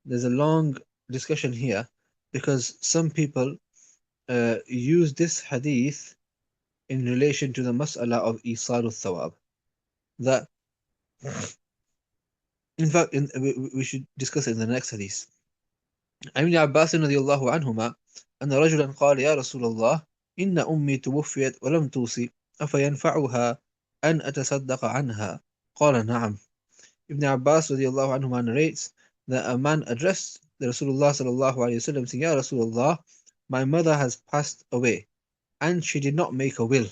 there's a long discussion here, because some people use this hadith in relation to the mas'ala of Isal al-Thawab. That, in fact, we should discuss it in the next hadith. Ibn Abbas radiallahu anhuma, أن رجلا قال يا رسول الله إن أمي توفيت ولم توصي أفينفعها أن أتصدق عنها قال نعم. Ibn Abbas radiallahu anhu narrates that a man addressed the Rasulullah sallallahu alayhi wasallam saying, Ya Rasulullah, my mother has passed away and she did not make a will.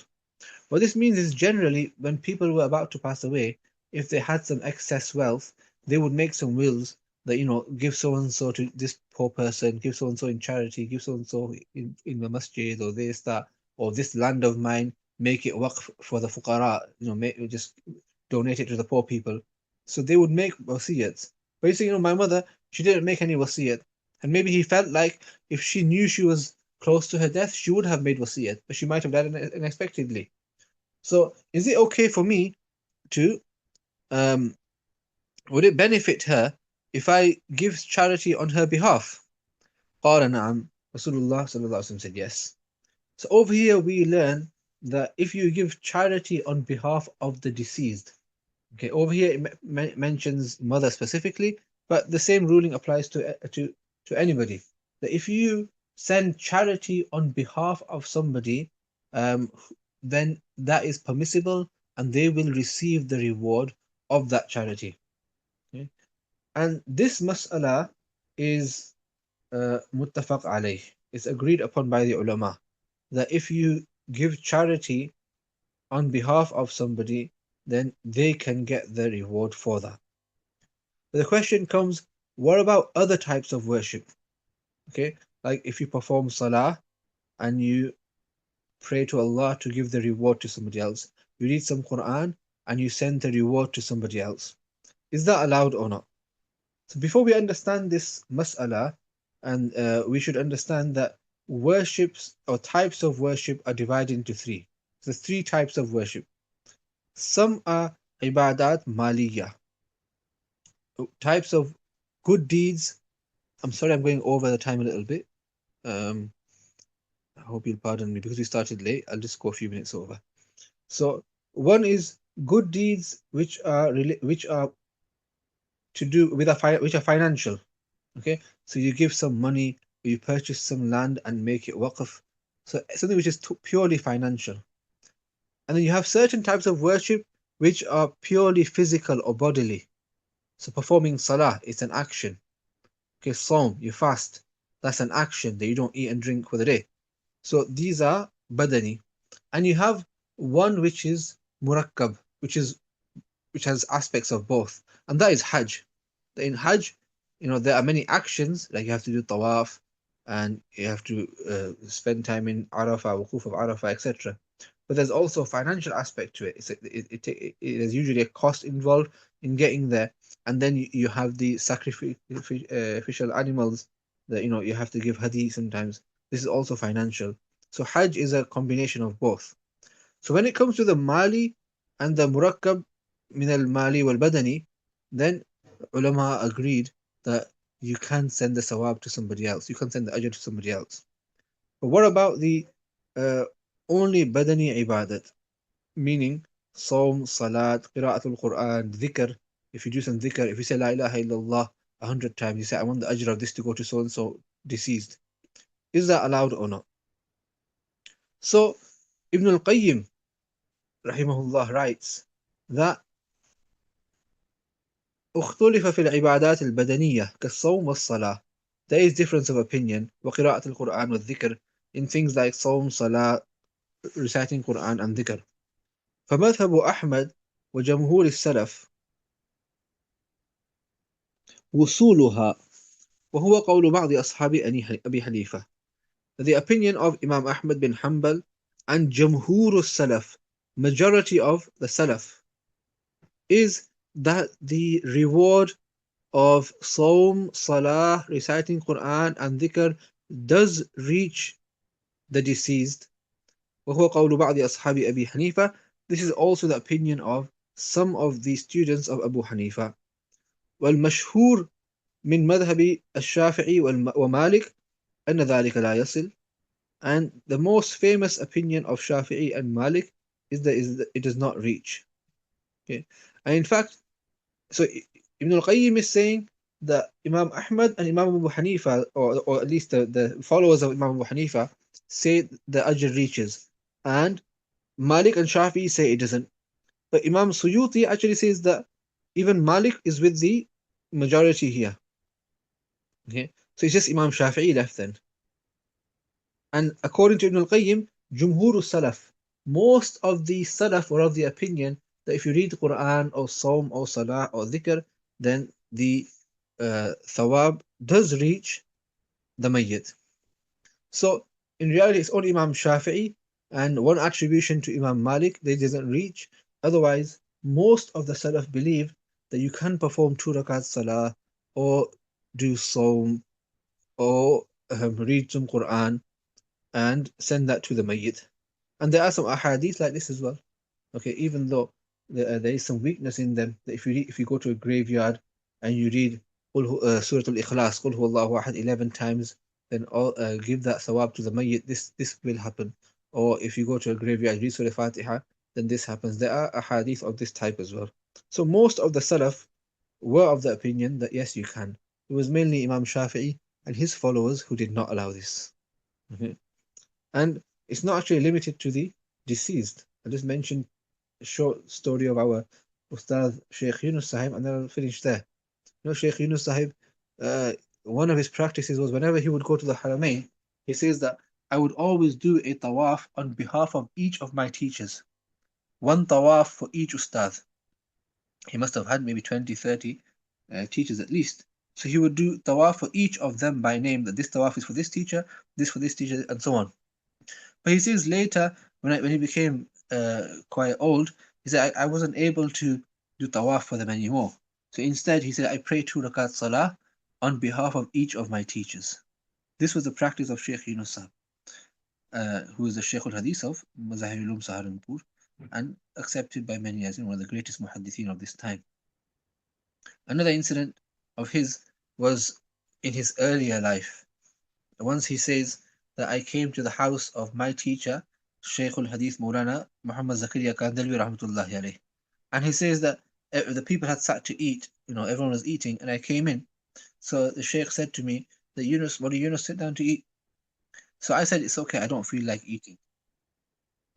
What this means is generally when people were about to pass away, if they had some excess wealth, they would make some wills that, give so and so to this poor person, give so and so in charity, give so and so in the masjid or this, that, or this land of mine, make it waqf for the fuqara, just donate it to the poor people. So they would make wasiyats. But you see, my mother, she didn't make any wasiyat. And maybe he felt like if she knew she was close to her death, she would have made wasiyat, but she might have died unexpectedly. So is it okay for me to would it benefit her if I give charity on her behalf? قال نعم. Rasulullah sallallahu alaihi wasallam said yes. So over here we learn that if you give charity on behalf of the deceased, okay, over here it mentions mother specifically, but the same ruling applies to anybody. That if you send charity on behalf of somebody, um, then that is permissible, and they will receive the reward of that charity. Okay? And this mas'ala is muttafaq alayh. It's agreed upon by the ulama that if you give charity on behalf of somebody, then they can get the reward for that. But the question comes, what about other types of worship? Okay, like if you perform salah and you pray to Allah to give the reward to somebody else, you read some Quran and you send the reward to somebody else. Is that allowed or not? So before we understand this mas'ala, and we should understand that worships or types of worship are divided into three. There's three types of worship. Some are ibadat maliyah, types of good deeds. I'm sorry, I'm going over the time a little bit. Um, I hope you'll pardon me because we started late. I'll just go a few minutes over. So one is good deeds which are to do with which are financial. Okay, so you give some money, or you purchase some land and make it waqf. So something which is purely financial. And then you have certain types of worship which are purely physical or bodily. So performing salah is an action. Okay, Saum, you fast. That's an action that you don't eat and drink for the day. So these are badani. And you have one which is murakkab, which has aspects of both, and that is Hajj. In Hajj, there are many actions, like you have to do tawaf, and you have to spend time in Arafah, wukuf of Arafah, etc. But there's also a financial aspect to it. There's usually a cost involved in getting there, and then you have the sacrificial animals that you have to give hadi sometimes. This is also financial. So Hajj is a combination of both. So when it comes to the mali and the murakkab min al mali wal badani, then ulama agreed that you can send the sawab to somebody else. You can send the ajr to somebody else. But what about the uh, only badani ibadat, meaning Saum, Salat, Qira'atul Quran, Dhikr? If you do some dhikr, if you say La ilaha illallah 100 times, you say, I want the ajr of this to go to so and so deceased. Is that allowed or not? So Ibn al-Qayyim rahimahullah writes that اختلف في العبادات البدنية كالصوم والصلاة. There is difference of opinion وقراءة القرآن والذكر in things like صوم, صلاة, reciting Quran and dhikr. فمذهب أحمد وجمهور السلف وصولها وهو قول بعض أصحاب أبي حنيفة. The opinion of Imam Ahmad bin Hanbal and Jamhur al-Salaf, majority of the Salaf, is that the reward of Saum, Salah, reciting Quran and Dhikr does reach the deceased. وهو قول بعض أصحاب أبي حنيفة. This is also the opinion of some of the students of Abu Hanifa. والمشهور من مذهب الشافعي ومالك أن ذلك لا يصل. And the most famous opinion of Shafi'i and Malik is that it does not reach. Okay, and in fact, so Ibn al-Qayyim is saying that Imam Ahmad and Imam Abu Hanifa, or at least the followers of Imam Abu Hanifa, say the ajr reaches, and Malik and Shafi'i say it doesn't. But Imam Suyuti actually says that even Malik is with the majority here. Okay, so it's just Imam Shafi'i left then. And according to Ibn al-Qayyim, Jumhur Salaf, most of the Salaf were of the opinion that if you read the Quran or Psalm or Salah or Dhikr, then the thawab does reach the Mayyit. So in reality, it's only Imam Shafi'i and one attribution to Imam Malik they doesn't reach. Otherwise, most of the Salaf believe that you can perform 2 rakat Salah or do Psalm or read some Quran and send that to the Mayyit. And there are some ahadith like this as well. Okay, even though there is some weakness in them, that if you go to a graveyard and you read Surah Al-Ikhlas, Qul Huwallahu Ahad 11 times, then give that thawab to the Mayyit, this will happen. Or if you go to a graveyard, read Surah Fatiha, then this happens. There are ahadith of this type as well. So most of the Salaf were of the opinion that yes, you can. It was mainly Imam Shafi'i and his followers who did not allow this. Okay. And it's not actually limited to the deceased. I just mentioned a short story of our Ustad Shaykh Yunus Sahib, and then I'll finish there. You know, Shaykh Yunus Sahib, one of his practices was whenever he would go to the Haramain, he says that I would always do a tawaf on behalf of each of my teachers. One tawaf for each Ustad. He must have had maybe 20, 30 teachers at least. So he would do tawaf for each of them by name, that this tawaf is for this teacher, this for this teacher, and so on. But he says later, when he became quite old, he said, I wasn't able to do tawaf for them anymore. So instead, he said, I pray 2 rakat salah on behalf of each of my teachers. This was the practice of Shaykh Yunus Sahib, who is the Shaykh al-Hadith of Mazahir Ulum Saharanpur, and accepted by many as one of the greatest muhaddithin of this time. Another incident of his was in his earlier life. Once he says that I came to the house of my teacher, Shaykh al-Hadith Maulana Muhammad Zakaria Kandalwi rahmatullahi alayh. And he says that the people had sat to eat, everyone was eating, and I came in. So the Shaykh said to me that Yunus, Yunus, sit down to eat. So I said, it's okay, I don't feel like eating.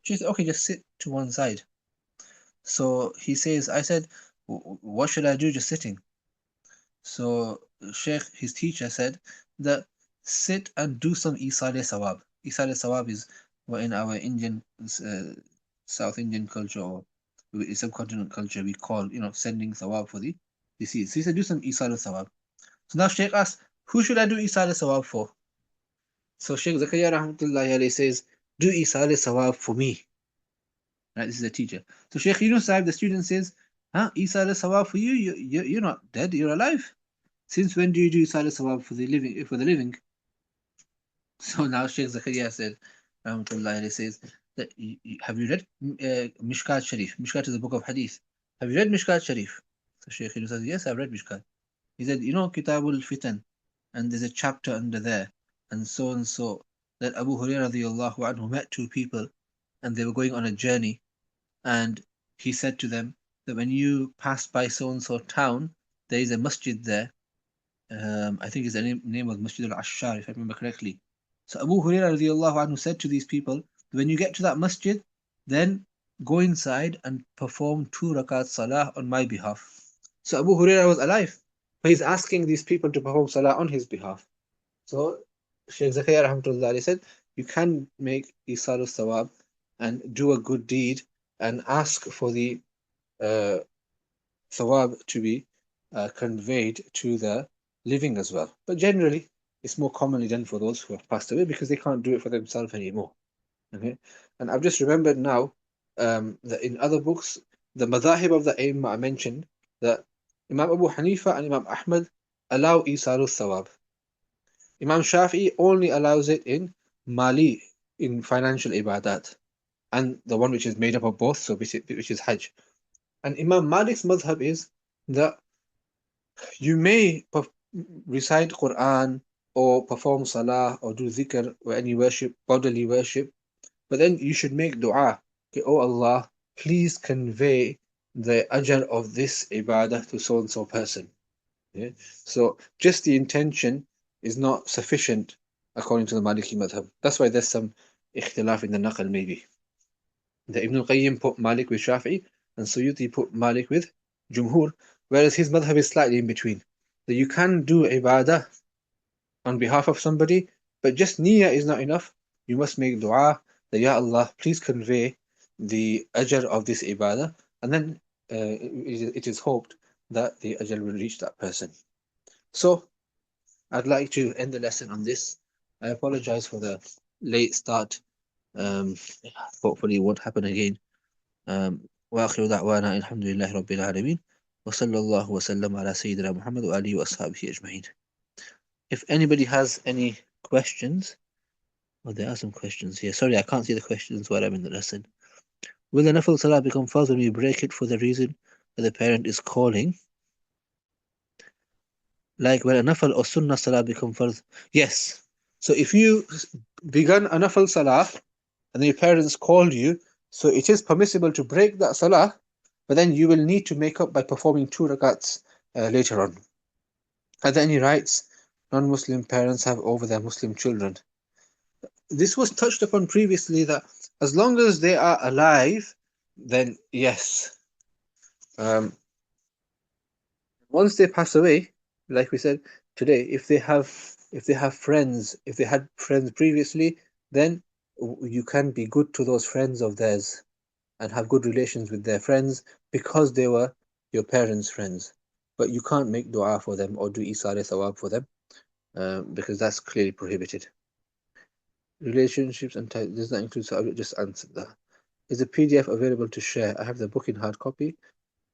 She said, okay, just sit to one side. So he says, I said, what should I do just sitting? So Shaykh, his teacher, said that sit and do some Isale Sawab. Isale Sawab is what in our Indian, South Indian culture or subcontinent culture we call, sending Sawab for the deceased. So he said, do some Isale Sawab. So now Shaykh asked, who should I do Isale Sawab for? So Shaykh Zakaria rahmatullahi alayhi says, do Isale Sawab for me. Right, this is a teacher. So Shaykh Yunus Sahib, the student, says, Isale Sawab for you? You're not dead, you're alive. Since when do you do Isale Sawab for the living? So now Shaykh Zakaria said, rahmatullahi says, that have you read Mishkat Sharif? Mishkat is a book of hadith. Have you read Mishkat Sharif? So Shaykh Yunus says, yes, I've read Mishkat. He said, Kitabul Fitan, and there's a chapter under there, and so, that Abu Hurairah radiallahu anhu met 2 people, and they were going on a journey, and he said to them that when you pass by so-and-so town, there is a masjid there. I think his name was Masjid al-Ashar, if I remember correctly. So Abu Hurairah radiallahu anhu said to these people, when you get to that masjid, then go inside and perform 2 rakat salah on my behalf. So Abu Hurairah was alive, but he's asking these people to perform salah on his behalf. So Shaykh Zakaria rahmatullah said, you can make Isal al-Sawab and do a good deed and ask for the Sawab to be conveyed to the living as well. But generally, it's more commonly done for those who have passed away because they can't do it for themselves anymore. Okay, and I've just remembered now that in other books, the madhahib of the Aimma I mentioned that Imam Abu Hanifa and Imam Ahmad allow Isalu Thawab. Imam Shafi'i only allows it in Mali, in financial ibadat, and the one which is made up of both, so which is Hajj. And Imam Malik's madhab is that you may recite Quran or perform salah or do dhikr or any worship, bodily worship, but then you should make dua. Okay, oh Allah, please convey the ajr of this ibadah to so and so person. Yeah? So just the intention is not sufficient according to the Maliki madhab. That's why there's some ikhtilaf in the naql maybe. The Ibn al-Qayyim put Malik with Shafi'i and Suyuti put Malik with Jumhur, whereas his madhab is slightly in between. That you can do ibadah on behalf of somebody, but just niyyah is not enough. You must make dua that, Ya Allah, please convey the ajr of this ibadah, and then it is hoped that the ajr will reach that person. So, I'd like to end the lesson on this. I apologize for the late start. Hopefully it won't happen again. وآخر دعوانا الحمد لله رب العالمين وصلى الله وسلم على سيدنا محمد وآله وأصحابه أجمعين. If anybody has any questions, well, there are some questions here. Sorry, I can't see the questions while I'm in the lesson. Will the nafil salah become farz when we break it for the reason that the parent is calling? Like when a nafil or sunnah salah become farz? Yes. So if you began a nafil salah and your parents called you, so it is permissible to break that salah, but then you will need to make up by performing 2 rakats later on. Are there any rights non-Muslim parents have over their Muslim children? This was touched upon previously, that as long as they are alive, then yes. Once they pass away, like we said today, if they have friends, if they had friends previously, then you can be good to those friends of theirs and have good relations with their friends because they were your parents' friends. But you can't make dua for them or do isare thawab for them because that's clearly prohibited. Relationships and does that include? So I just answered that. Is the PDF available to share? I have the book in hard copy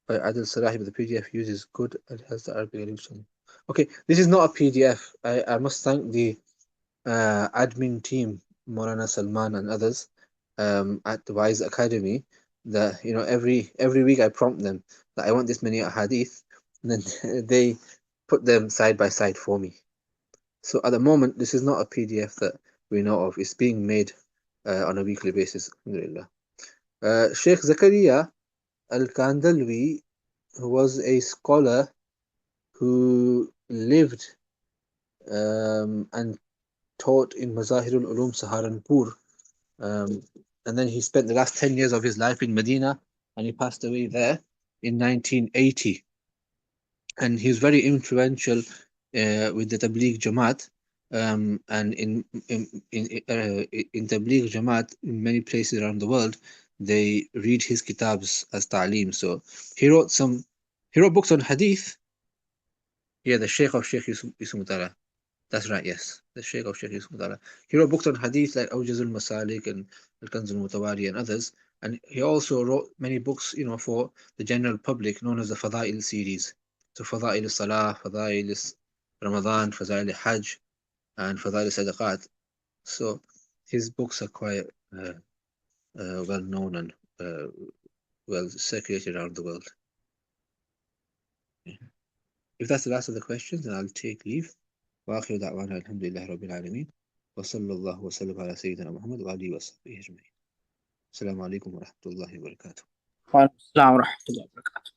by Adil Salahi, but the PDF uses good and has the Arabic edition. Okay, this is not a PDF. I must thank the admin team, Maulana Salman and others at the Wise Academy. That every week I prompt them that I want this many hadith, and then they put them side by side for me. So at the moment, this is not a PDF that we know of. It's being made on a weekly basis. Alhamdulillah. Sheikh Zakaria Al-Kandalwi was a scholar who lived and taught in Mazahirul Ulum Saharanpur. And then he spent the last 10 years of his life in Medina, and he passed away there in 1980. And he was very influential with the Tabligh Jamaat. And in Tabligh Jamaat, in many places around the world, they read his kitabs as ta'aleem. So he wrote books on hadith. Yeah, the Shaykh of Shaykh Yusuf Tara. That's right, yes. The Shaykh of Shaykh Yusuf Tara. He wrote books on hadith like Awjazul Masalik and Al-Kanz al-Mutawari and others. And he also wrote many books, for the general public, known as the Fada'il series. So Fada'il Salah, Fada'il Ramadan, Fada'il Hajj, and Fada'il Sadaqat. So his books are quite well known and well circulated around the world. If that's the last of the questions, then I'll take leave. وآخر دعوانا الحمد لله رب العالمين وصلى الله وسلم على سيدنا محمد وآله وصحبه أجمعين. السلام عليكم ورحمة الله وبركاته. وعليكم السلام ورحمة الله وبركاته.